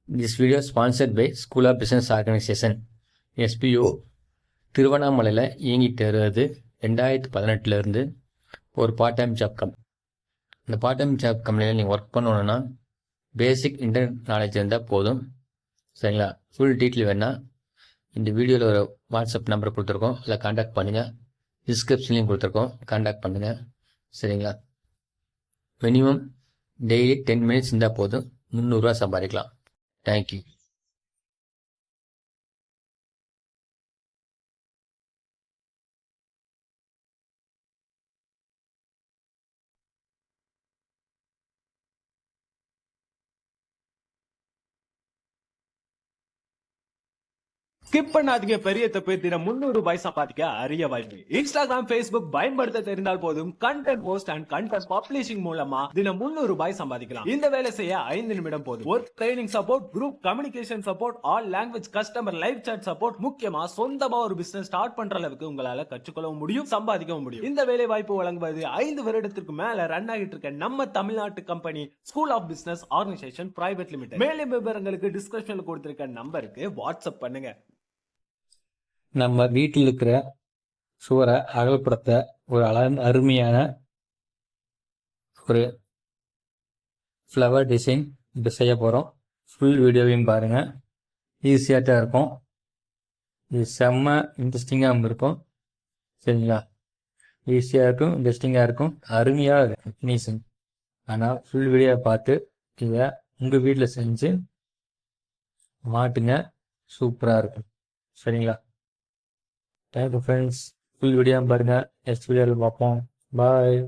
This video is sponsored by School of Business Organization SPO திருவண்ணாமலையில் இயங்கிட்டு வருது 2018 ஒரு பார்ட் டைம் ஜாப் இந்த பார்ட் டைம் ஜாப் கம்பெனியில் நீங்கள் ஒர்க் பண்ணணுன்னா பேசிக் இன்டர்நெட் நாலேஜ் இருந்தால் போதும். சரிங்களா? ஃபுல் டீட்டெயில் வேணால் இந்த வீடியோவில் ஒரு வாட்ஸ்அப் நம்பர் கொடுத்துருக்கோம், அதில் கான்டாக்ட் பண்ணுங்கள். டிஸ்கிரிப்ஷன்லையும் கொடுத்துருக்கோம், கான்டாக்ட் பண்ணுங்கள். சரிங்களா? மினிமம் டெய்லி 10 மினிட்ஸ் இருந்தால் போதும், 300 ரூபா சம்பாதிக்கலாம். தேங்க்யூ. ஸ்கிப் பண்ணாதீங்க. பெரிய தப்பு. தினம் 300 ரூபாய் சம்பாதிக்க அரிய வாய்ப்பு. இன்ஸ்டாகிராம், பேஸ்புக் பயன்படுத்த தெரிந்தால் போதும், content post and content publishing மூலமா தினம் 300 ரூபாய் சம்பாதிக்கலாம். இந்த வேலை செய்ய 5 நிமிடம் போதும். Work training support, group communication support, all language customer live chat support, முக்கியமா சொந்தமா ஒரு பிசினஸ் ஸ்டார்ட் பண்ற அளவுக்கு உங்களால கற்றுக்கொள்ளவும் முடியும், சம்பாதிக்கவும் முடியும். இந்த வேலை வாய்ப்பு வழங்குவது 5 வருடத்திற்கு மேல ரன் ஆகிட்டு இருக்க நம்ம தமிழ்நாட்டு company school of business organisation private limited. மேலும் விவரங்களுக்கு டிஸ்கிரிப்ஷன்ல கொடுத்திருக்க நம்பருக்கு வாட்ஸ்அப் பண்ணுங்க. நம்ம வீட்டில் இருக்கிற சுவரை அகலப்படுத்த ஒரு அருமையான ஒரு ஃப்ளவர் டிசைன் இப்போ செய்ய போகிறோம். ஃபுல் வீடியோவையும் பாருங்கள். ஈஸியாக தான் இருக்கும். இது செம்ம இன்ட்ரெஸ்டிங்காக இருக்கும். சரிங்களா? ஈஸியாக இருக்கும், இன்ட்ரெஸ்டிங்காக இருக்கும், அருமையாக இருக்கும் ஃபினிஷிங். ஆனால் ஃபுல் வீடியோவை பார்த்து இதை உங்கள் வீட்டில் செஞ்சு மாட்டுங்க, சூப்பராக இருக்கும். சரிங்களா? Thank you friends. ஃபுல் வீடியோ பாருங்கள். நெக்ஸ்ட் வீடியோவில் பார்ப்போம். பாய்.